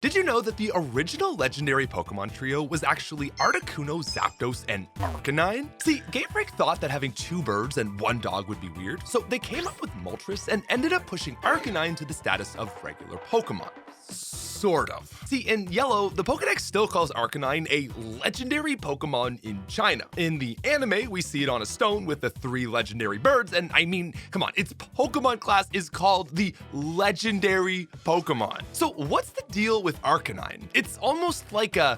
Did you know that the original legendary Pokemon trio was actually Articuno, Zapdos, and Arcanine? See, Game Freak thought that having 2 birds and 1 dog would be weird, so they came up with Moltres and ended up pushing Arcanine to the status of regular Pokemon. Sort of. See, in yellow, the Pokédex still calls Arcanine a legendary Pokemon in China. In the anime, we see it on a stone with the 3 legendary birds, and I mean, come on, its Pokemon class is called the legendary Pokemon. So what's the deal with Arcanine? It's almost like a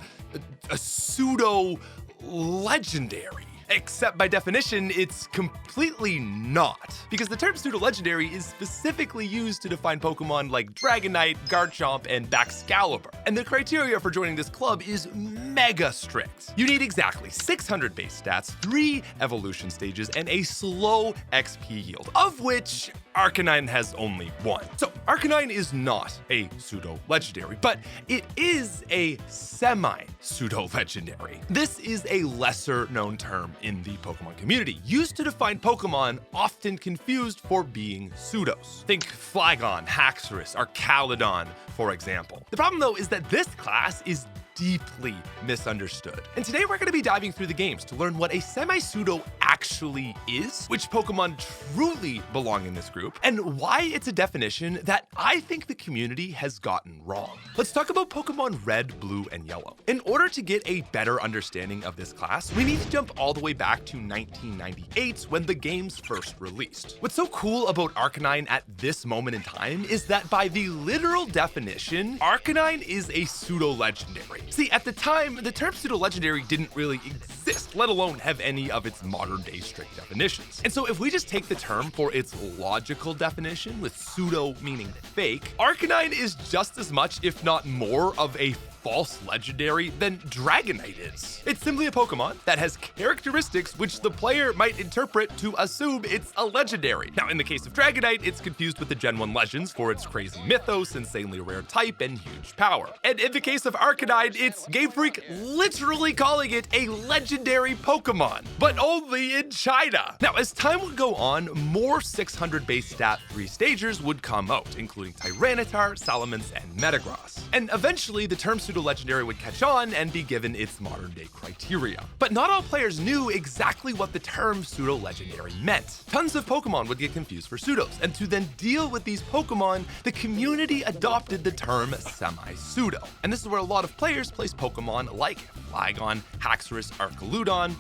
pseudo legendary. Except by definition, it's completely not. Because the term pseudo-legendary is specifically used to define Pokemon like Dragonite, Garchomp, and Baxcalibur. And the criteria for joining this club is mega strict. You need exactly 600 base stats, 3 evolution stages, and a slow XP yield, of which Arcanine has only 1. So Arcanine is not a pseudo-legendary, but it is a semi-pseudo-legendary. This is a lesser-known term in the Pokemon community, used to define Pokemon often confused for being pseudos. Think Flygon, Haxorus, Arcaludon, for example. The problem though is that this class is deeply misunderstood. And today we're going to be diving through the games to learn what a semi-pseudo actually is, which Pokemon truly belong in this group, and why it's a definition that I think the community has gotten wrong. Let's talk about Pokemon Red, Blue, and Yellow. In order to get a better understanding of this class, we need to jump all the way back to 1998 when the games first released. What's so cool about Arcanine at this moment in time is that by the literal definition, Arcanine is a pseudo-legendary. See, at the time, the term pseudo-legendary didn't really exist, let alone have any of its modern-day strict definitions. And so if we just take the term for its logical definition, with pseudo meaning fake, Arcanine is just as much, if not more, of a false legendary than Dragonite is. It's simply a Pokemon that has characteristics which the player might interpret to assume it's a legendary. Now, in the case of Dragonite, it's confused with the Gen 1 Legends for its crazy mythos, insanely rare type, and huge power. And in the case of Arcanine, it's Game Freak literally calling it a legendary Pokemon, but only in China. Now, as time would go on, more 600 base stat 3 stagers would come out, including Tyranitar, Salamence, and Metagross. And eventually, the term pseudo-legendary would catch on and be given its modern-day criteria. But not all players knew exactly what the term pseudo-legendary meant. Tons of Pokemon would get confused for pseudos, and to then deal with these Pokemon, the community adopted the term semi-pseudo. And this is where a lot of players place Pokemon like Flygon, Haxorus, Arcaludon,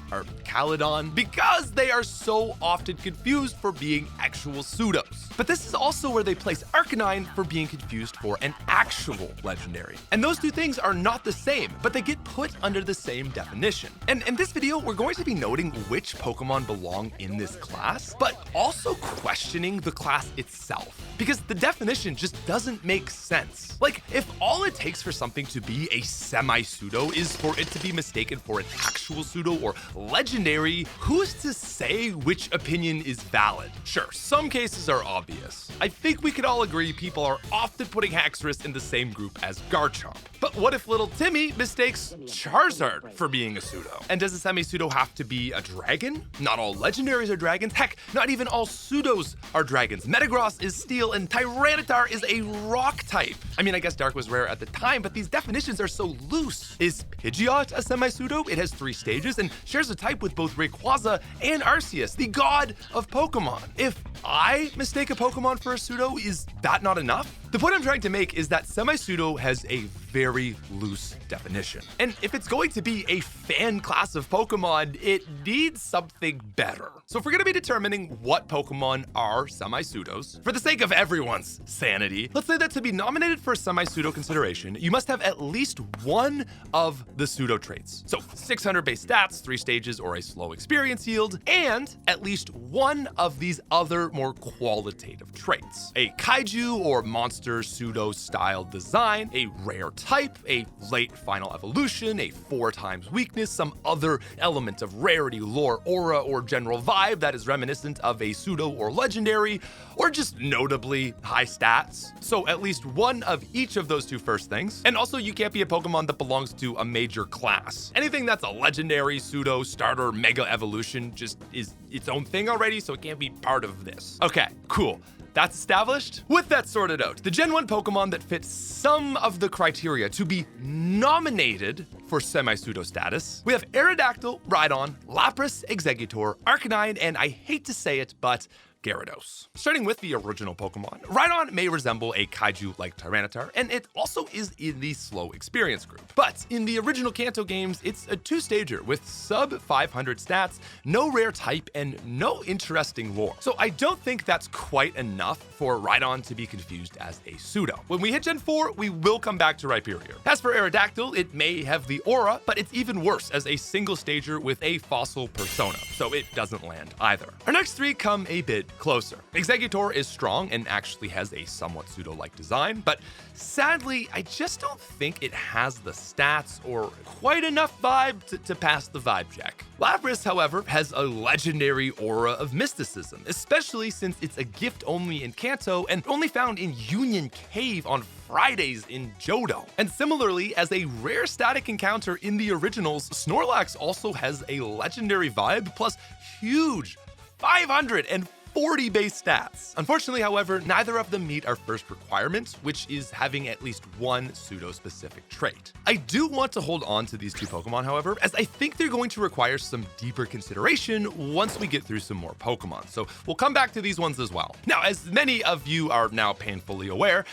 because they are so often confused for being actual pseudos. But this is also where they place Arcanine for being confused for an actual legendary. And those two things are not the same, but they get put under the same definition. And in this video, we're going to be noting which Pokemon belong in this class, but also questioning the class itself, because the definition just doesn't make sense. Like, if all it takes for something to be a semi-pseudo is for it to be mistaken for an actual pseudo or legendary, who's to say which opinion is valid? Sure, some cases are obvious. I think we could all agree people are often putting Haxorus in the same group as Garchomp. But what if little Timmy mistakes Charizard for being a pseudo? And does a semi-pseudo have to be a dragon? Not all legendaries are dragons. Heck, not even all pseudos are dragons. Metagross is steel and Tyranitar is a rock type. I mean, I guess Dark was rare at the time, but these definitions are so loose. Is Pidgeot a semi-pseudo? It has 3 stages and shares a type with both Rayquaza and Arceus, the god of Pokemon. If I mistake a Pokemon for a pseudo, is that not enough? The point I'm trying to make is that semi-pseudo has a very loose definition. And if it's going to be a fan class of Pokemon, it needs something better. So if we're gonna be determining what Pokemon are semi-pseudos, for the sake of everyone's sanity, let's say that to be nominated for a semi-pseudo consideration, you must have at least one of the pseudo traits. So 600 base stats, 3 stages, or a slow experience yield, and at least one of these other more qualitative traits. A kaiju or monster pseudo-style design, a rare type, a late final evolution, a 4 times weakness, some other element of rarity, lore, aura, or general vibe that is reminiscent of a pseudo or legendary, or just notably high stats. So at least one of each of those 2 first things. And also, you can't be a Pokemon that belongs to a major class. Anything that's a legendary, pseudo, starter, mega evolution just is its own thing already, so it can't be part of this. Okay, cool. that's established. With that sorted out, the Gen 1 Pokemon that fit some of the criteria to be nominated for Semi Pseudo status, we have Aerodactyl, Rhydon, Lapras, Exeggutor, Arcanine, and I hate to say it, but Gyarados. Starting with the original Pokemon, Rhydon may resemble a kaiju like Tyranitar, and it also is in the slow experience group. But in the original Kanto games, it's a two-stager with sub 500 stats, no rare type, and no interesting lore. So I don't think that's quite enough for Rhydon to be confused as a pseudo. When we hit Gen 4, we will come back to Rhyperior. As for Aerodactyl, it may have the aura, but it's even worse as a single stager with a fossil persona, so it doesn't land either. Our next three come a bit closer. Exeggutor is strong and actually has a somewhat pseudo-like design, but sadly, I just don't think it has the stats or quite enough vibe to pass the vibe check. Lapras, however, has a legendary aura of mysticism, especially since it's a gift only in Kanto and only found in Union Cave on Fridays in Johto. And similarly, as a rare static encounter in the originals, Snorlax also has a legendary vibe plus huge 540 base stats. Unfortunately, however, neither of them meet our first requirement, which is having at least one pseudo-specific trait. I do want to hold on to these two Pokemon, however, as I think they're going to require some deeper consideration once we get through some more Pokemon, so we'll come back to these ones as well. Now, as many of you are now painfully aware,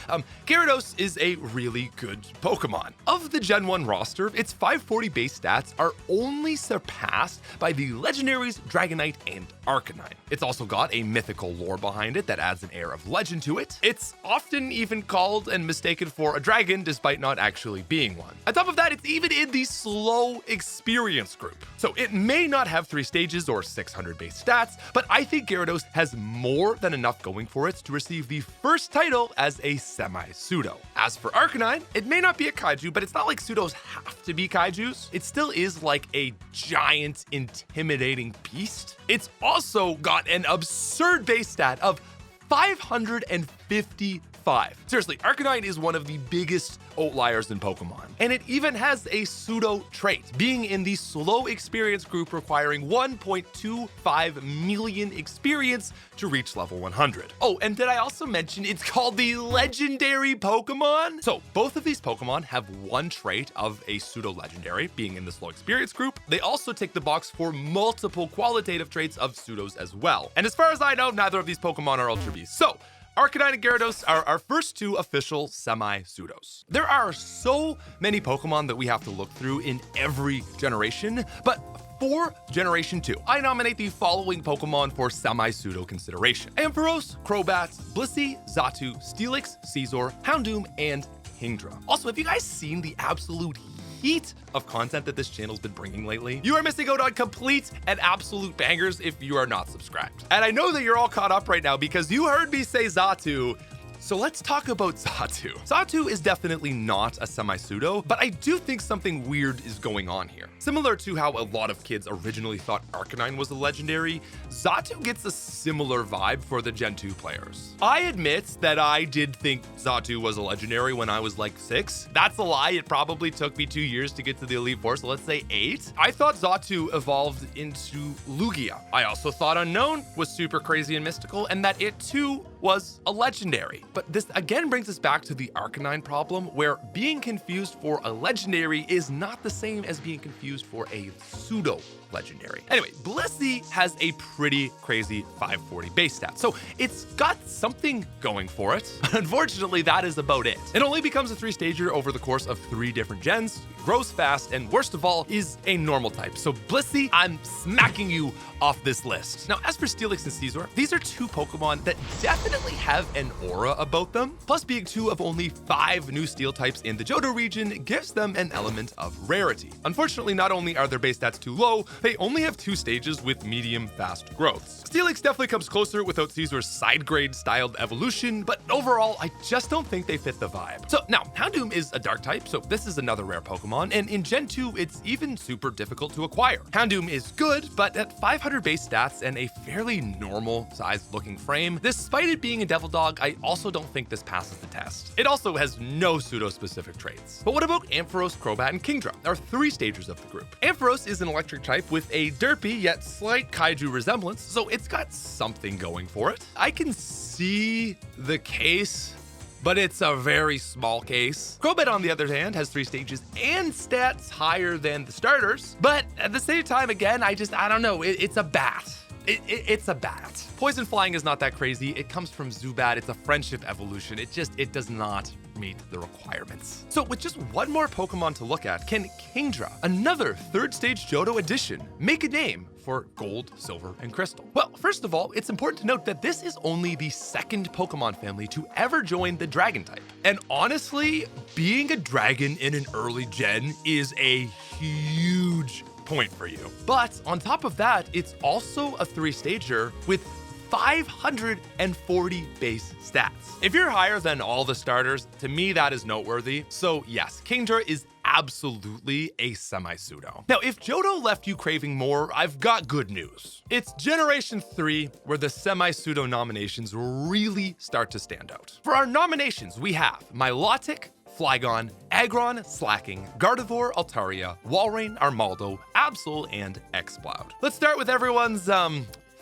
Gyarados is a really good Pokemon. Of the Gen 1 roster, its 540 base stats are only surpassed by the legendaries Dragonite and Arcanine. It's also got a mythical lore behind it that adds an air of legend to it. It's often even called and mistaken for a dragon despite not actually being one. On top of that, it's even in the slow experience group. So it may not have 3 stages or 600 base stats, but I think Gyarados has more than enough going for it to receive the first title as a semi-pseudo. As for Arcanine, it may not be a kaiju, but it's not like pseudos have to be kaijus. It still is like a giant, intimidating beast. It's also got an absurd base stat of 555. Seriously, Arcanine is one of the biggest outliers in Pokemon. And it even has a pseudo trait, being in the slow experience group requiring 1.25 million experience to reach level 100. Oh, and did I also mention it's called the legendary Pokemon? So both of these Pokemon have one trait of a pseudo legendary, being in the slow experience group. They also tick the box for multiple qualitative traits of pseudos as well. And as far as I know, neither of these Pokemon are Ultra Beasts. So Arcanine and Gyarados are our first two official semi-pseudos. There are so many Pokemon that we have to look through in every generation, but for Generation 2, I nominate the following Pokemon for semi-pseudo consideration: Ampharos, Crobat, Blissey, Xatu, Steelix, Scizor, Houndoom, and Kingdra. Also, have you guys seen the absolute heat of content that this channel's been bringing lately? You are missing out on complete and absolute bangers if you are not subscribed. And I know that you're all caught up right now because you heard me say Xatu. So let's talk about Xatu. Xatu is definitely not a semi-pseudo, but I do think something weird is going on here. Similar to how a lot of kids originally thought Arcanine was a legendary, Xatu gets a similar vibe for the Gen 2 players. I admit that I did think Xatu was a legendary when I was like 6. That's a lie. It probably took me 2 years to get to the Elite Four, so let's say 8. I thought Xatu evolved into Lugia. I also thought Unknown was super crazy and mystical, and that it too was a legendary. But this again brings us back to the Arcanine problem, where being confused for a legendary is not the same as being confused for a pseudo legendary. Anyway, Blissey has a pretty crazy 540 base stat, so it's got something going for it. Unfortunately, that is about it. It only becomes a 3-stager over the course of 3 different gens, grows fast, and worst of all, is a normal type. So Blissey, I'm smacking you off this list. Now, as for Steelix and Scizor, these are 2 Pokemon that definitely have an aura about them. Plus, being 2 of only 5 new steel types in the Johto region gives them an element of rarity. Unfortunately, not only are their base stats too low, they only have 2 stages with medium fast growths. Steelix definitely comes closer without Scizor's side grade styled evolution, but overall, I just don't think they fit the vibe. So now, Houndoom is a dark type, so this is another rare Pokemon, and in Gen 2, it's even super difficult to acquire. Houndoom is good, but at 500 base stats and a fairly normal sized looking frame, despite it being a devil dog, I also don't think this passes the test. It also has no pseudo-specific traits. But what about Ampharos, Crobat, and Kingdra? There are 3 stagers of the group. Ampharos is an electric type with a derpy yet slight kaiju resemblance, so it's got something going for it. I can see the case, but it's a very small case. Crobat, on the other hand, has 3 stages and stats higher than the starters, but at the same time, again, I don't know, it's a bat. It's a bat. Poison Flying is not that crazy. It comes from Zubat. It's a friendship evolution. It does not meet the requirements. So with just one more Pokemon to look at, can Kingdra, another 3rd stage Johto edition, make a name for Gold, Silver, and Crystal? Well, first of all, it's important to note that this is only the 2nd Pokemon family to ever join the Dragon type. And honestly, being a dragon in an early gen is a huge point for you. But on top of that, it's also a 3-stager with 540 base stats. If you're higher than all the starters, to me that is noteworthy. So yes, Kingdra is absolutely a Semi Pseudo. Now, if Johto left you craving more, I've got good news. It's Generation 3 where the Semi Pseudo nominations really start to stand out. For our nominations, we have Milotic, Flygon, Aggron, Slacking, Gardevoir, Altaria, Walrein, Armaldo, Absol, and Exploud. Let's start with everyone's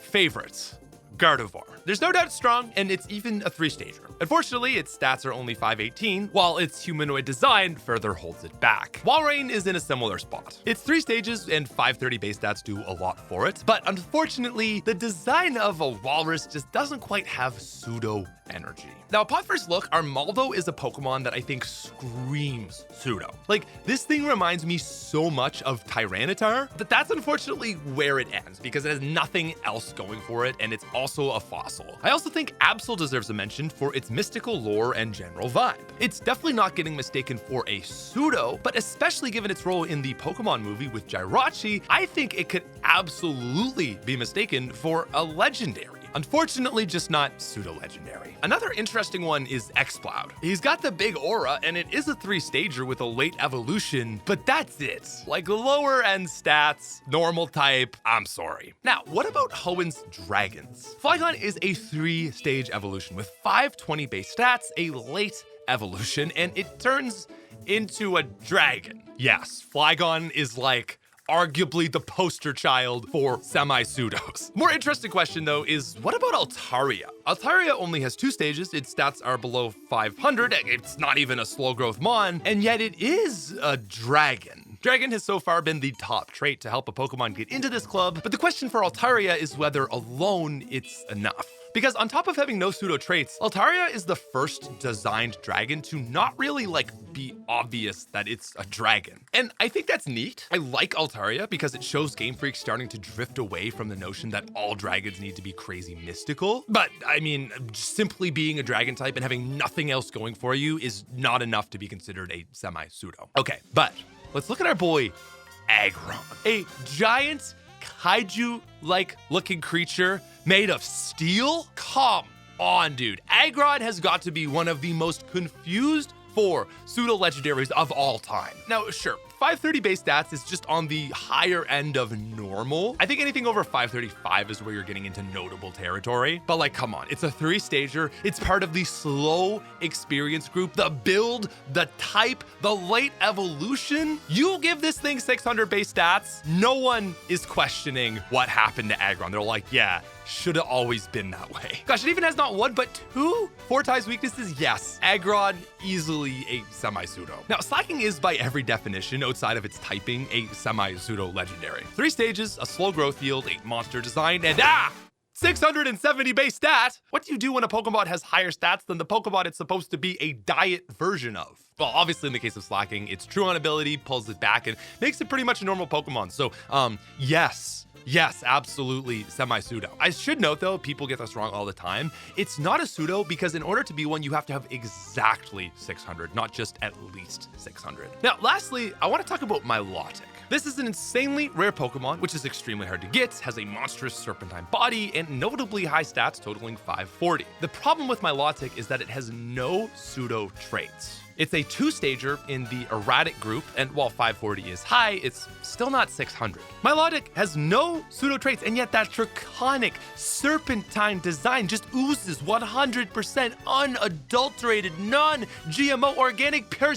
favorites, Gardevoir. There's no doubt it's strong, and it's even a 3-stager. Unfortunately, its stats are only 518, while its humanoid design further holds it back. Walrein is in a similar spot. Its 3 stages and 530 base stats do a lot for it, but unfortunately, the design of a walrus just doesn't quite have pseudo energy. Now, upon first look, Armaldo is a Pokemon that I think screams pseudo. Like, this thing reminds me so much of Tyranitar that that's unfortunately where it ends, because it has nothing else going for it, and it's also a fossil. I also think Absol deserves a mention for its mystical lore and general vibe. It's definitely not getting mistaken for a pseudo, but especially given its role in the Pokemon movie with Jirachi, I think it could absolutely be mistaken for a legendary. Unfortunately, just not pseudo-legendary. Another interesting one is Exploud. He's got the big aura, and it is a 3-stager with a late evolution, but that's it. Like lower end stats, normal type, I'm sorry. Now, what about Hoenn's Dragons? Flygon is a 3-stage evolution with 520 base stats, a late evolution, and it turns into a dragon. Yes, Flygon is like arguably the poster child for semi-pseudos. More interesting question though is, what about Altaria? Altaria only has 2 stages, its stats are below 500, it's not even a slow growth mon, and yet it is a dragon. Dragon has so far been the top trait to help a Pokemon get into this club, but the question for Altaria is whether alone it's enough. Because on top of having no pseudo traits, Altaria is the first designed dragon to not really be obvious that it's a dragon. And I think that's neat. I like Altaria because it shows Game Freak starting to drift away from the notion that all dragons need to be crazy mystical. But I mean, simply being a dragon type and having nothing else going for you is not enough to be considered a semi-pseudo. Okay, but let's look at our boy Aggron, a giant kaiju-like looking creature made of steel? Come on, dude. Aggron has got to be one of the most confused 4 pseudo-legendaries of all time. Now, sure, 530 base stats is just on the higher end of normal. I think anything over 535 is where you're getting into notable territory. But like, come on, it's a 3-stager. It's part of the slow experience group, the build, the type, the late evolution. You give this thing 600 base stats, no one is questioning what happened to Aggron. They're like, yeah, should have always been that way. Gosh, it even has not 1, but 2 4-types weaknesses. Yes, Aggron, easily a semi-pseudo. Now, Slacking is by every definition, outside of its typing, a semi-pseudo legendary. 3 stages, a slow growth yield, a monster design, and 670 base stat. What do you do when a Pokemon has higher stats than the Pokemon it's supposed to be a diet version of? Well, obviously in the case of Slacking, its true on ability pulls it back and makes it pretty much a normal Pokemon. So, yes, absolutely semi-pseudo. I should note though, people get this wrong all the time. It's not a pseudo because in order to be one, you have to have exactly 600, not just at least 600. Now, lastly, I want to talk about Milotic. This is an insanely rare Pokemon, which is extremely hard to get, has a monstrous serpentine body, and notably high stats totaling 540. The problem with Milotic is that it has no pseudo traits. It's a 2-stager in the erratic group, and while 540 is high, it's still not 600. Milotic has no pseudo traits, and yet that draconic serpentine design just oozes 100% unadulterated, non-GMO, organic, pure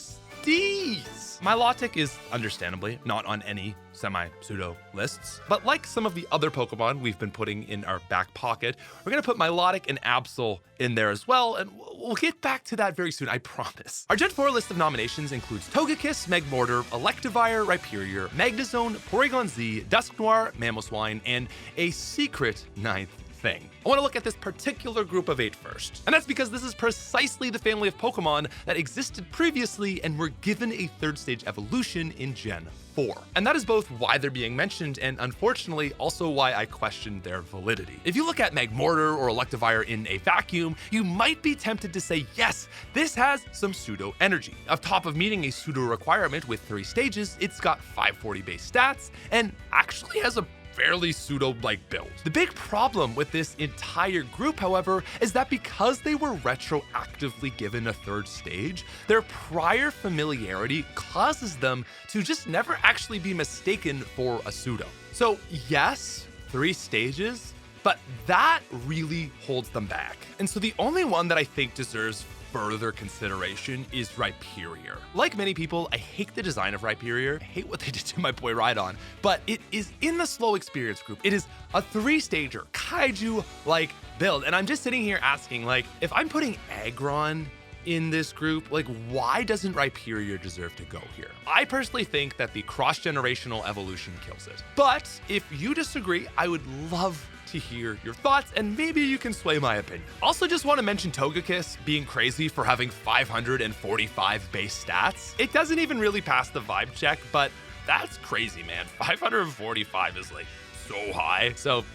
these. Milotic is understandably not on any semi-pseudo lists, but like some of the other Pokemon we've been putting in our back pocket, we're gonna put Milotic and Absol in there as well, and we'll get back to that very soon, I promise. Our Gen 4 list of nominations includes Togekiss, Magmortar, Electivire, Rhyperior, Magnezone, Porygon Z, Dusknoir, Mamoswine, and a secret ninth thing. I want to look at this particular group of 8 first, and that's because this is precisely the family of Pokemon that existed previously and were given a third stage evolution in Gen 4. And that is both why they're being mentioned and unfortunately also why I question their validity. If you look at Magmortar or Electivire in a vacuum, you might be tempted to say, yes, this has some pseudo energy. On top of meeting a pseudo requirement with 3 stages, it's got 540 base stats and actually has a fairly pseudo-like build. The big problem with this entire group, however, is that because they were retroactively given a third stage, their prior familiarity causes them to just never actually be mistaken for a pseudo. So yes, 3 stages, but that really holds them back. And so the only one that I think deserves further consideration is Rhyperior. Like many people, I hate the design of Rhyperior. I hate what they did to my boy Rhydon, but it is in the slow experience group. It is a 3-stager, kaiju-like build. And I'm just sitting here asking, like, if I'm putting Aggron in this group, like, why doesn't Rhyperior deserve to go here? I personally think that the cross-generational evolution kills it. But if you disagree, I would love to hear your thoughts, and maybe you can sway my opinion. Also, just want to mention Togekiss being crazy for having 545 base stats. It doesn't even really pass the vibe check, but that's crazy, man. 545 is like so high. So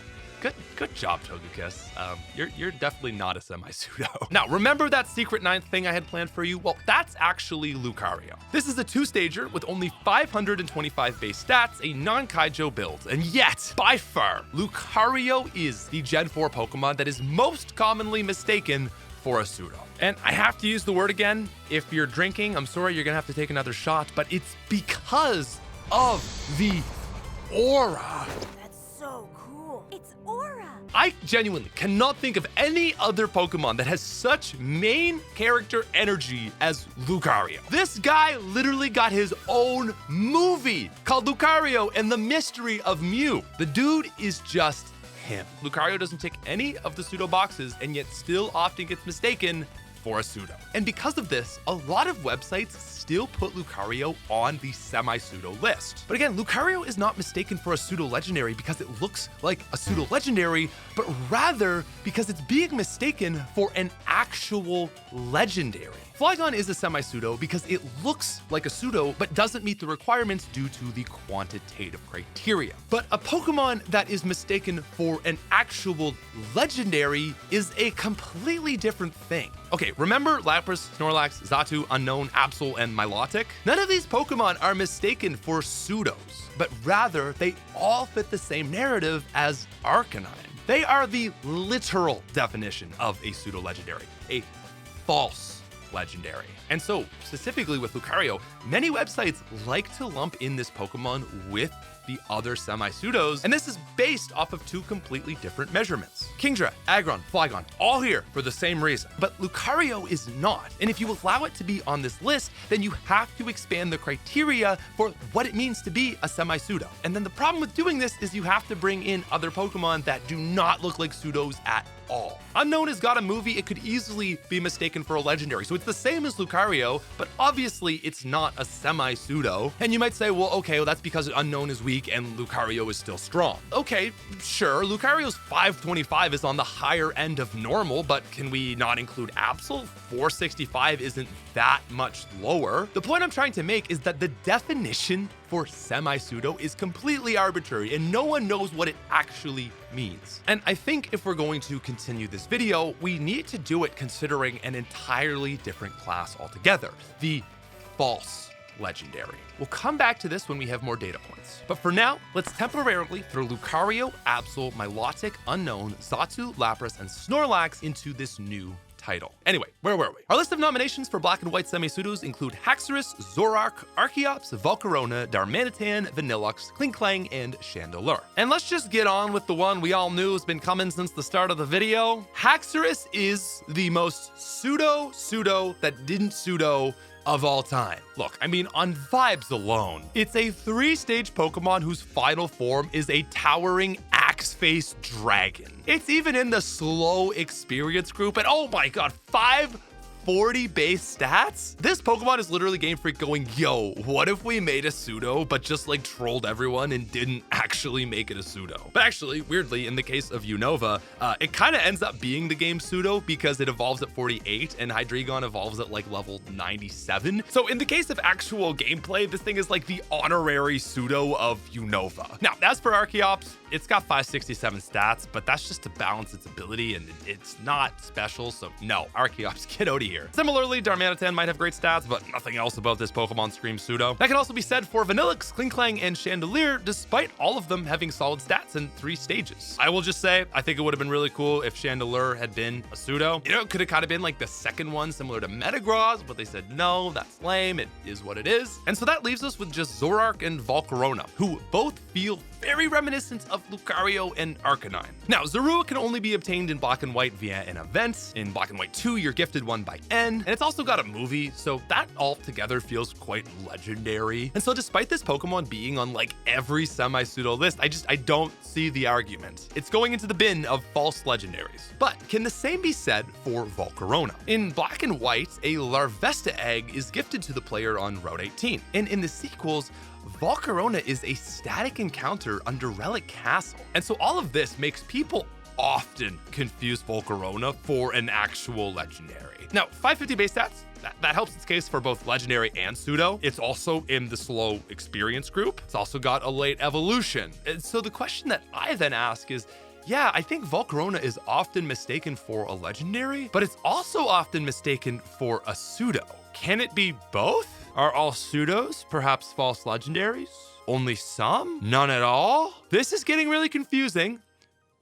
good job, Togekiss. You're definitely not a semi-pseudo. Now, remember that secret ninth thing I had planned for you? Well, that's actually Lucario. This is a 2-stager with only 525 base stats, a non-Kaijo build, and yet, by far, Lucario is the Gen 4 Pokemon that is most commonly mistaken for a pseudo. And I have to use the word again. If you're drinking, I'm sorry, you're gonna have to take another shot, but it's because of the aura. So cool. It's aura. I genuinely cannot think of any other Pokemon that has such main character energy as Lucario. This guy literally got his own movie called Lucario and the Mystery of Mew. The dude is just him. Lucario doesn't tick any of the pseudo boxes and yet still often gets mistaken for a pseudo. And because of this, a lot of websites still put Lucario on the semi-pseudo list. But again, Lucario is not mistaken for a pseudo legendary because it looks like a pseudo legendary, but rather because it's being mistaken for an actual legendary. Flygon is a semi-pseudo because it looks like a pseudo but doesn't meet the requirements due to the quantitative criteria. But a Pokemon that is mistaken for an actual legendary is a completely different thing. Okay, remember Lapras, Snorlax, Xatu, Unknown, Absol, and Milotic? None of these Pokemon are mistaken for pseudos, but rather they all fit the same narrative as Arcanine. They are the literal definition of a pseudo-legendary, a false legendary. And so, specifically with Lucario, many websites like to lump in this Pokemon with the other semi-pseudos, and this is based off of 2 completely different measurements. Kingdra, Aggron, Flygon, all here for the same reason, but Lucario is not. And if you allow it to be on this list, then you have to expand the criteria for what it means to be a semi-pseudo. And then the problem with doing this is you have to bring in other Pokemon that do not look like pseudos at all. Unknown has got a movie, it could easily be mistaken for a legendary, so it's the same as Lucario, but obviously it's not a semi-pseudo. And you might say, well, okay, well, that's because Unknown is weak and Lucario is still strong. Okay, sure, Lucario's 525 is on the higher end of normal, but can we not include Absol? 465 isn't that much lower. The point I'm trying to make is that the definition for semi-pseudo is completely arbitrary and no one knows what it actually means. And I think if we're going to continue this video, we need to do it considering an entirely different class altogether, the false legendary. We'll come back to this when we have more data points. But for now, let's temporarily throw Lucario, Absol, Milotic, Unknown, Xatu, Lapras, and Snorlax into this new title. Anyway, where were we? Our list of nominations for black and white semi-pseudos include Haxorus, Zoroark, Archeops, Volcarona, Darmanitan, Vanilluxe, Klinklang, and Chandelure. And let's just get on with the one we all knew has been coming since the start of the video. Haxorus is the most pseudo that didn't pseudo of all time. Look, I mean, on vibes alone, it's a 3-stage Pokemon whose final form is a towering axe-face dragon. It's even in the slow experience group, and oh my god, 540 base stats? This Pokemon is literally Game Freak going, yo, what if we made a pseudo but just like trolled everyone and didn't actually make it a pseudo? But actually, weirdly, in the case of Unova, it kind of ends up being the game pseudo because it evolves at 48 and Hydreigon evolves at like level 97. So in the case of actual gameplay, this thing is like the honorary pseudo of Unova. Now, as for Archeops, it's got 567 stats, but that's just to balance its ability and it's not special, so no, Archeops, get out of here. Similarly, Darmanitan might have great stats, but nothing else about this Pokemon screams pseudo. That can also be said for Vanillix, Klinklang, and Chandelier, despite all of them having solid stats in 3 stages. I will just say, I think it would have been really cool if Chandelier had been a pseudo. You know, it could have kind of been like the second one, similar to Metagross, but they said, no, that's lame, it is what it is. And so that leaves us with just Zoroark and Volcarona, who both feel very reminiscent of Lucario and Arcanine. Now, Zorua can only be obtained in Black and White via an event. In Black and White 2, you're gifted one by N, and it's also got a movie, so that all together feels quite legendary. And so despite this Pokemon being on like every semi-pseudo list, I don't see the argument. It's going into the bin of false legendaries. But can the same be said for Volcarona? In Black and White, a Larvesta egg is gifted to the player on Route 18, and in the sequels, Volcarona is a static encounter under Relic Castle. And so all of this makes people often confuse Volcarona for an actual legendary. Now, 550 base stats, that helps its case for both legendary and pseudo. It's also in the slow experience group. It's also got a late evolution. And so the question that I then ask is, yeah, I think Volcarona is often mistaken for a legendary, but it's also often mistaken for a pseudo. Can it be both? Are all pseudos perhaps false legendaries? Only some? None at all? This is getting really confusing.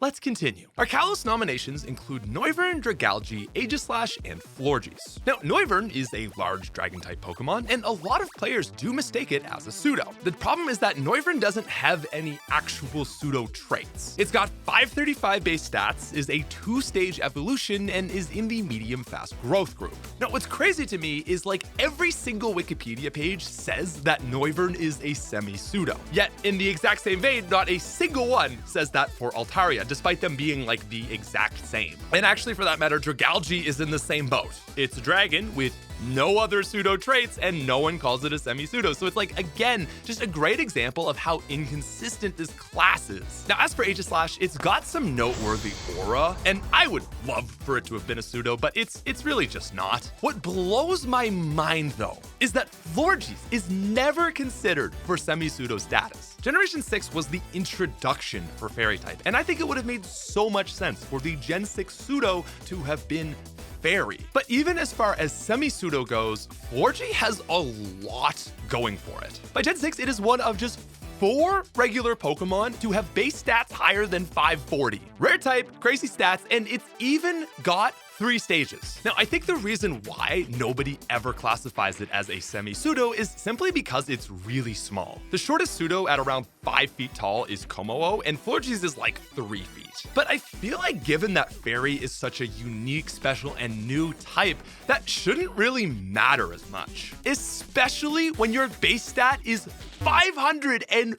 Let's continue. Our Kalos nominations include Noivern, Dragalge, Aegislash, and Florges. Now, Noivern is a large dragon-type Pokemon, and a lot of players do mistake it as a pseudo. The problem is that Noivern doesn't have any actual pseudo traits. It's got 535 base stats, is a 2-stage evolution, and is in the medium-fast growth group. Now, what's crazy to me is like every single Wikipedia page says that Noivern is a semi-pseudo. Yet, in the exact same vein, not a single one says that for Altaria, despite them being like the exact same. And actually, for that matter, Dragalge is in the same boat. It's a dragon with no other pseudo traits, and no one calls it a semi-pseudo. So it's like, again, just a great example of how inconsistent this class is. Now, as for Aegislash, it's got some noteworthy aura, and I would love for it to have been a pseudo, but it's really just not. What blows my mind, though, is that Florges is never considered for semi-pseudo status. Generation 6 was the introduction for Fairy type, and I think it would have made so much sense for the Gen 6 pseudo to have been Fairy. But even as far as semi-pseudo goes, Florges has a lot going for it. By Gen 6, it is one of just 4 regular Pokemon to have base stats higher than 540. Rare type, crazy stats, and it's even got 3 stages. Now, I think the reason why nobody ever classifies it as a semi-pseudo is simply because it's really small. The shortest pseudo at around 5 feet tall is Kommo-o, and Florges is like 3 feet. But I feel like given that Fairy is such a unique, special, and new type, that shouldn't really matter as much. Especially when your base stat is 552?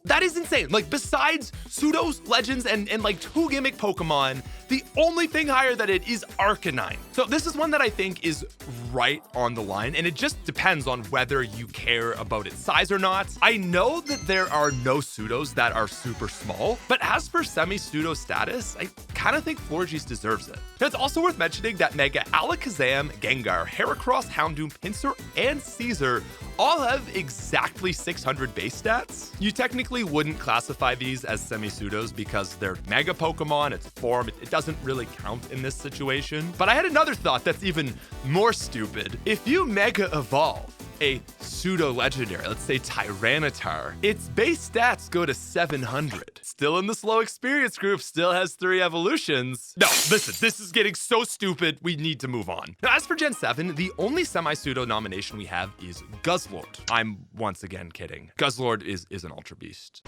That is insane. Like, besides pseudos, legends, and like 2 gimmick Pokemon, the only thing higher than it is Arcanine. So this is one that I think is right on the line, and it just depends on whether you care about its size or not. I know that there are no pseudos that are super small, but as for semi-pseudo status, I kind of think Florges deserves it. Now, it's also worth mentioning that Mega Alakazam, Gengar, Heracross, Houndoom, Pinsir, and Caesar all have exactly 600 base stats. You technically wouldn't classify these as semi-pseudos because they're Mega Pokemon, it's a form, it doesn't really count in this situation. But I had another thought that's even more stupid. If you Mega Evolve a pseudo legendary, let's say Tyranitar, its base stats go to 700. Still in the slow experience group, still has 3 evolutions. No, listen, this is getting so stupid, we need to move on. Now, as for Gen 7, the only semi-pseudo nomination we have is Guzzlord. I'm once again kidding. Guzzlord is an Ultra Beast.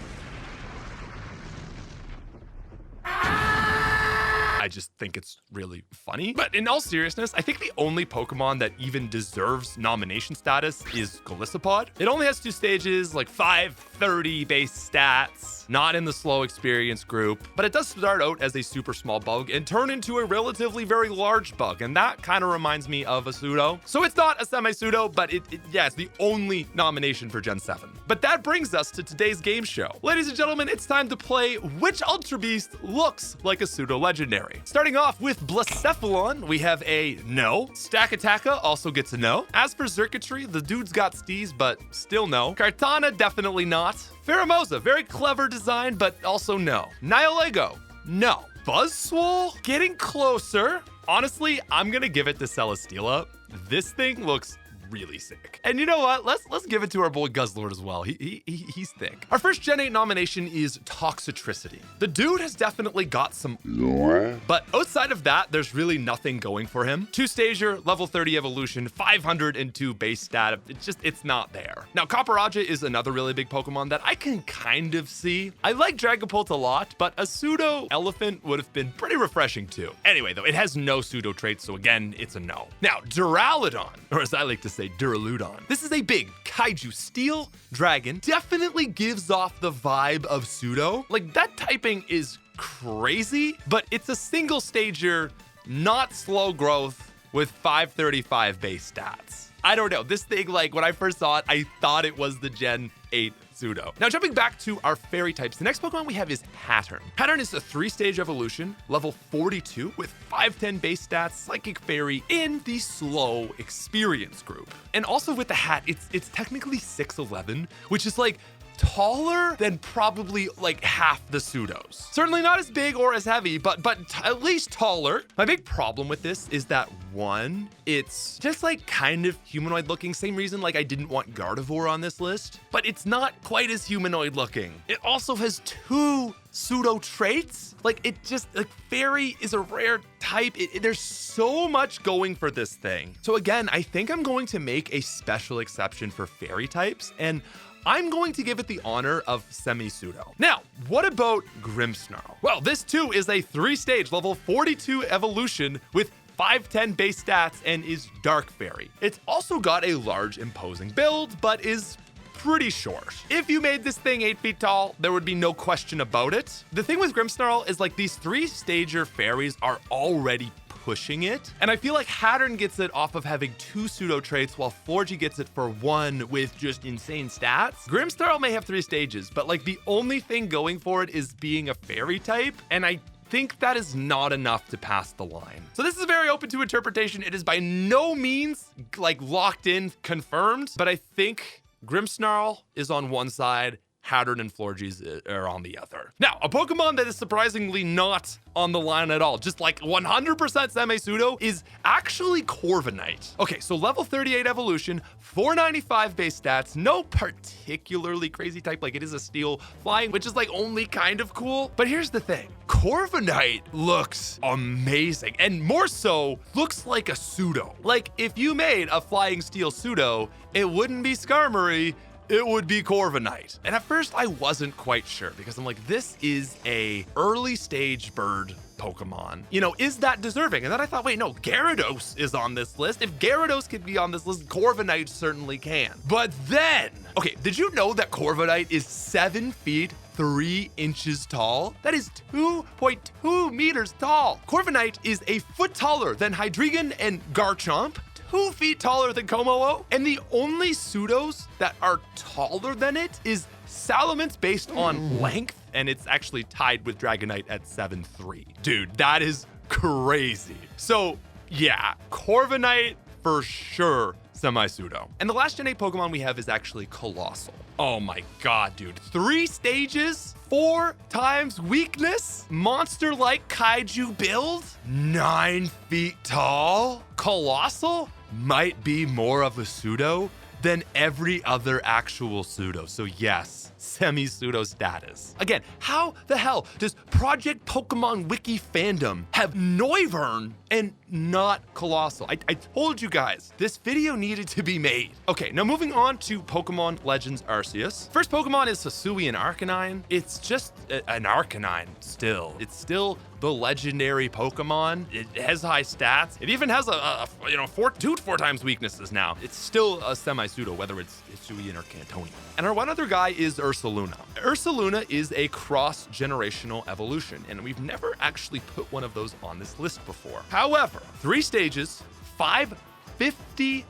I just think it's really funny. But in all seriousness, I think the only Pokemon that even deserves nomination status is Golisopod. It only has 2 stages, like 530 base stats, not in the slow experience group, but it does start out as a super small bug and turn into a relatively very large bug, and that kind of reminds me of a pseudo. So it's not a semi-pseudo, but it's the only nomination for Gen 7. But that brings us to today's game show. Ladies and gentlemen, it's time to play which Ultra Beast looks like a pseudo legendary. Starting off with Blacephalon, we have a no. Stakataka also gets a no. As for Circuitry, the dude's got steez, but still no. Kartana, definitely not. Pheromosa, very clever design, but also no. Nihilego, no. Buzzswole, getting closer. Honestly, I'm gonna give it to Celesteela. This thing looks really sick. And you know what? Let's give it to our boy Guzzlord as well. He's thick. Our first Gen 8 nomination is Toxicity. The dude has definitely got some lore, but outside of that, there's really nothing going for him. 2-stager, level 30 evolution, 502 base stat. It's not there. Now, Copperajah is another really big Pokemon that I can kind of see. I like Dragapult a lot, but a pseudo elephant would have been pretty refreshing too. Anyway, though, it has no pseudo traits, so again, it's a no. Now, Duraludon, or as I like to say, Duraludon. This is a big kaiju steel dragon. Definitely gives off the vibe of pseudo. Like, that typing is crazy, but it's a single stager, not slow growth, with 535 base stats. I don't know. This thing, like, when I first saw it, I thought it was the Gen 8 pseudo. Now, jumping back to our fairy types, the next Pokemon we have is Hattern. Hattern is a 3-stage evolution, level 42, with 510 base stats, Psychic Fairy in the slow experience group. And also with the hat, it's technically 6'11", which is like taller than probably like half the pseudos. Certainly not as big or as heavy, but at least taller. My big problem with this is that, one, it's just like kind of humanoid looking. Same reason like I didn't want Gardevoir on this list, but it's not quite as humanoid looking. It also has 2 pseudo traits. Like, it just, like, fairy is a rare type. There's so much going for this thing. So again, I think I'm going to make a special exception for fairy types, and I'm going to give it the honor of Semi Pseudo. Now, what about Grimmsnarl? Well, this too is a 3-stage level 42 evolution with 510 base stats and is Dark Fairy. It's also got a large imposing build, but is pretty short. If you made this thing 8 feet tall, there would be no question about it. The thing with Grimmsnarl is like these 3-stager fairies are already pushing it. And I feel like Hattern gets it off of having 2 pseudo traits, while Florgy gets it for 1 with just insane stats. Grimmsnarl may have 3 stages, but like the only thing going for it is being a fairy type, and I think that is not enough to pass the line. So this is very open to interpretation. It is by no means like locked in, confirmed, but I think Grimmsnarl is on one side, Hattern and Florges are on the other. Now, a Pokemon that is surprisingly not on the line at all, just like 100% semi-pseudo, is actually Corviknight. Okay, so level 38 evolution, 495 base stats, no particularly crazy type, like it is a steel flying, which is like only kind of cool. But here's the thing, Corviknight looks amazing, and more so, looks like a pseudo. Like, if you made a flying steel pseudo, it wouldn't be Skarmory, it would be Corviknight. And at first I wasn't quite sure, because I'm like, this is a early stage bird Pokemon. You know, is that deserving? And then I thought, wait, no, Gyarados is on this list. If Gyarados could be on this list, Corviknight certainly can. But then, okay, did you know that Corviknight is 7 feet 3 inches tall? That is 2.2 meters tall. Corviknight is a foot taller than Hydreigon and Garchomp, 2 feet taller than Kommo-o, and the only pseudos that are taller than it is Salamence based on length, and it's actually tied with Dragonite at 7'3". Dude, that is crazy. So yeah, Corviknight for sure semi-pseudo. And the last Gen 8 Pokemon we have is actually Colossal. Oh my god, dude. 3 stages, 4 times weakness, monster-like kaiju build, 9 feet tall. Colossal might be more of a pseudo than every other actual pseudo. So yes, semi-pseudo status. Again, how the hell does Project Pokemon Wiki fandom have Noivern and not colossal. I told you guys, this video needed to be made. Okay, now moving on to Pokemon Legends Arceus. First Pokemon is Hisuian Arcanine. It's just an Arcanine still. It's still the legendary Pokemon. It has high stats. It even has two to four times weaknesses now. It's still a semi-pseudo, whether it's Hisuian or Cantonian. And our one other guy is Ursaluna. Ursaluna is a cross-generational evolution, and we've never actually put one of those on this list before. However, 3 stages, 550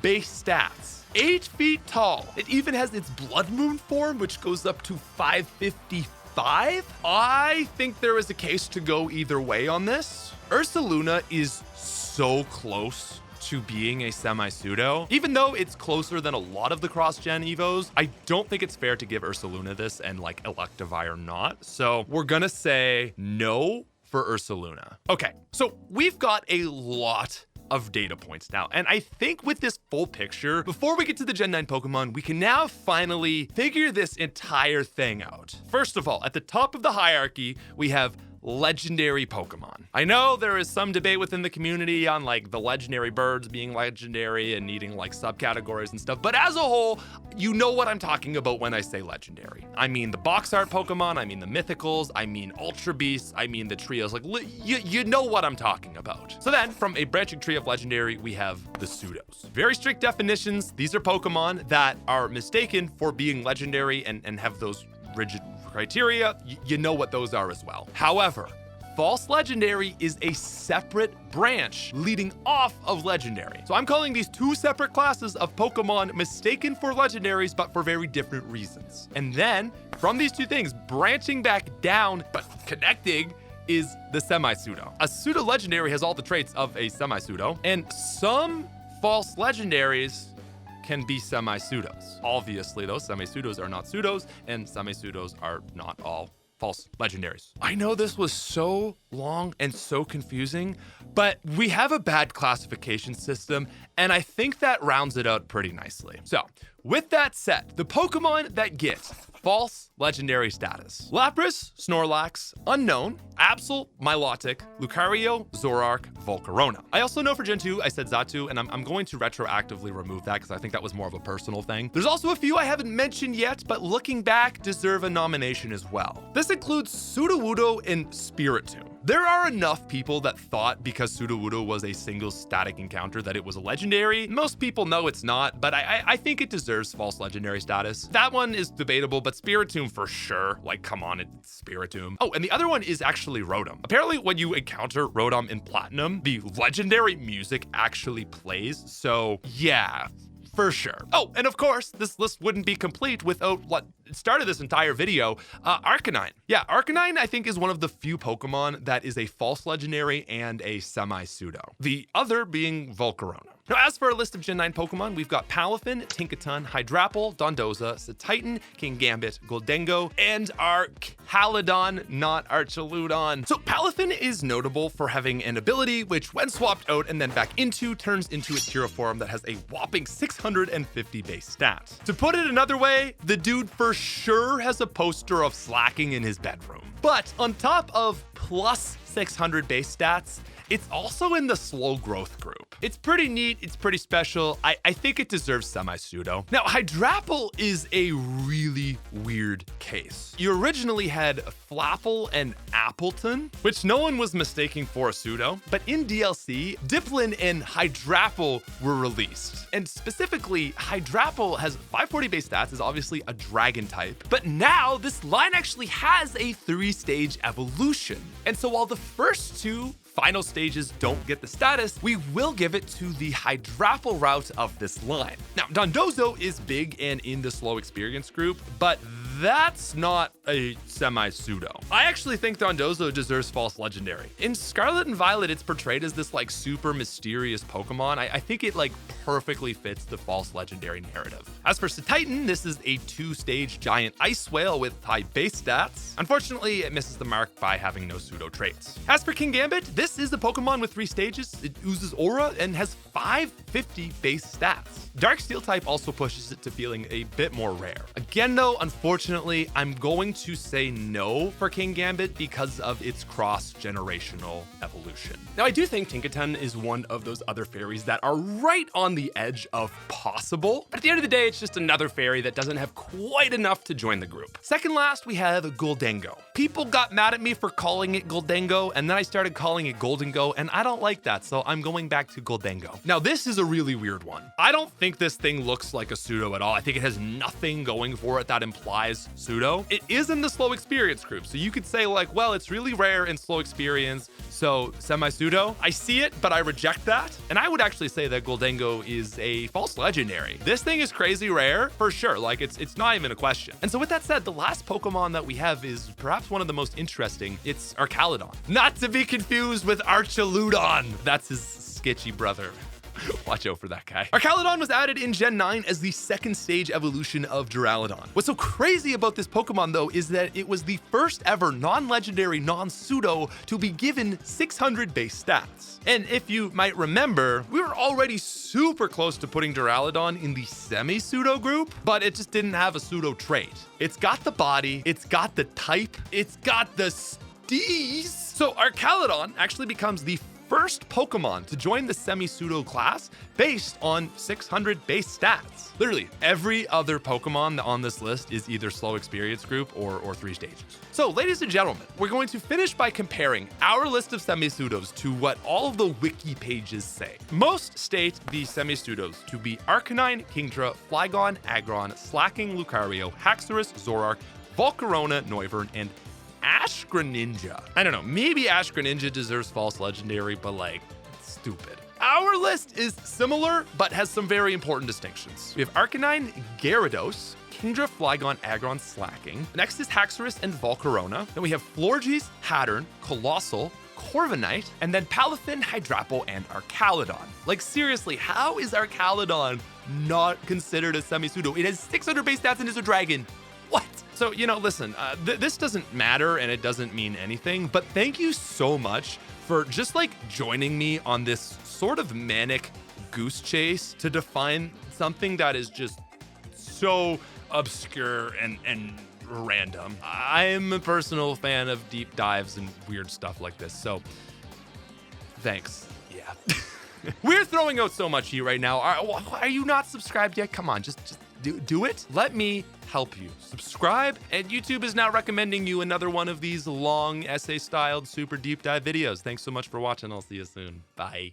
base stats, 8 feet tall. It even has its Blood Moon form, which goes up to 555. I think there is a case to go either way on this. Ursaluna is so close to being a semi-pseudo. Even though it's closer than a lot of the cross-gen evos, I don't think it's fair to give Ursaluna this and like Electivire not. So we're gonna say no for Ursaluna. Okay, so we've got a lot of data points now. And I think with this full picture, before we get to the Gen 9 Pokemon, we can now finally figure this entire thing out. First of all, at the top of the hierarchy, we have legendary Pokemon. I know there is some debate within the community on like the legendary birds being legendary and needing like subcategories and stuff, but as a whole, you know what I'm talking about when I say legendary. I mean the box art Pokemon, I mean the mythicals, I mean Ultra Beasts, I mean the trios, like you know what I'm talking about. So then from a branching tree of legendary, we have the pseudos. Very strict definitions. These are Pokemon that are mistaken for being legendary and have those rigid criteria. You know what those are as well. However, false legendary is a separate branch leading off of legendary. So I'm calling these 2 separate classes of Pokemon mistaken for legendaries, but for very different reasons. And then from these 2 things, branching back down, but connecting, is the semi-pseudo. A pseudo legendary has all the traits of a semi-pseudo, and some false legendaries can be semi-pseudos. Obviously, though, semi-pseudos are not pseudos, and semi-pseudos are not all false legendaries. I know this was so long and so confusing, but we have a bad classification system, and I think that rounds it out pretty nicely. So, with that said, the Pokemon that get false legendary status: Lapras, Snorlax, Unknown, Absol, Milotic, Lucario, Zoroark, Volcarona. I also know for Gen 2, I said Xatu, and I'm going to retroactively remove that because I think that was more of a personal thing. There's also a few I haven't mentioned yet, but looking back, deserve a nomination as well. This includes Sudowoodo and Spiritomb. There are enough people that thought because Sudowoodo was a single static encounter that it was a legendary. Most people know it's not, but I think it deserves false legendary status. That one is debatable, but Spiritomb for sure. Like, come on, it's Spiritomb. Oh, and the other one is actually Rotom. Apparently, when you encounter Rotom in Platinum, the legendary music actually plays. So yeah, for sure. Oh, and of course, this list wouldn't be complete without what started this entire video, Arcanine. Yeah, Arcanine, I think, is one of the few Pokemon that is a false legendary and a semi-pseudo. The other being Volcarona. Now, as for our list of Gen 9 Pokemon, we've got Palafin, Tinkaton, Hydrapple, Dondoza, Satitan, Kingambit, Goldengo, and Archaludon, not Archaludon. So Palafin is notable for having an ability which, when swapped out and then back into, turns into its hero form that has a whopping 650 base stats. To put it another way, the dude for sure has a poster of slacking in his bedroom. But on top of plus 600 base stats, it's also in the slow growth group. It's pretty neat, it's pretty special. I think it deserves semi-pseudo. Now, Hydrapple is a really weird case. You originally had Flapple and Appleton, which no one was mistaking for a pseudo, but in DLC, Dipplin and Hydrapple were released. And specifically, Hydrapple has 540 base stats, is obviously a dragon type, but now this line actually has a 3-stage evolution. And so while the first 2 final stages don't get the status, we will give it to the Hydrapple route of this line. Now, Dondozo is big and in the slow experience group, but that's not a semi-pseudo. I actually think Dondozo deserves false legendary. In Scarlet and Violet, it's portrayed as this like super mysterious Pokemon. I think it like perfectly fits the false legendary narrative. As for Satitan, this is a 2-stage giant ice whale with high base stats. Unfortunately, it misses the mark by having no pseudo traits. As for Kingambit, this is a Pokemon with 3 stages. It oozes aura and has 550 base stats. Dark Steel type also pushes it to feeling a bit more rare. Again though, unfortunately, I'm going to say no for King Gambit because of its cross-generational evolution. Now I do think Tinkaton is one of those other fairies that are right on the edge of possible, but at the end of the day, it's just another fairy that doesn't have quite enough to join the group. Second last, we have Goldengo. People got mad at me for calling it Goldengo, and then I started calling it Goldengo, and I don't like that, so I'm going back to Goldengo. Now this is a really weird one. I don't think this thing looks like a pseudo at all. I think it has nothing going for it that implies pseudo. It is in the slow experience group, so you could say like, well, it's really rare in slow experience, so semi-pseudo. I see it, but I reject that. And I would actually say that Goldengo is a false legendary. This thing is crazy rare for sure. Like it's not even a question. And so with that said, the last Pokemon that we have is perhaps one of the most interesting. It's Archaludon. Not to be confused with Archaludon. That's his sketchy brother. Watch out for that guy. Archaludon was added in Gen 9 as the second stage evolution of Duraludon. What's so crazy about this Pokemon though is that it was the first ever non-legendary, non-pseudo to be given 600 base stats. And if you might remember, we were already super close to putting Duraludon in the semi-pseudo group, but it just didn't have a pseudo trait. It's got the body, it's got the type, it's got the steez. So Archaludon actually becomes the first Pokemon to join the semi-pseudo class based on 600 base stats. Literally, every other Pokemon on this list is either slow experience group or 3 stages. So, ladies and gentlemen, we're going to finish by comparing our list of semi-pseudos to what all of the wiki pages say. Most state the semi-pseudos to be Arcanine, Kingdra, Flygon, Aggron, Slacking, Lucario, Haxorus, Zoroark, Volcarona, Noivern, and Ash Greninja. I don't know, maybe Ash Greninja deserves false legendary, but like, stupid. Our list is similar, but has some very important distinctions. We have Arcanine, Gyarados, Kingdra, Flygon, Aggron, Slacking. Next is Haxorus and Volcarona. Then we have Florges, Hattern, Colossal, Corviknight, and then Palafin, Hydrapo, and Archaludon. Like seriously, how is Archaludon not considered a semi-pseudo? It has 600 base stats and is a dragon. What? So, you know, listen, this doesn't matter and it doesn't mean anything, but thank you so much for just like joining me on this sort of manic goose chase to define something that is just so obscure and random. I'm a personal fan of deep dives and weird stuff like this, so thanks. Yeah. We're throwing out so much heat right now. Are you not subscribed yet? Come on, just do it. Let me help you. Subscribe, and YouTube is now recommending you another one of these long essay-styled super deep dive videos. Thanks so much for watching. I'll see you soon. Bye.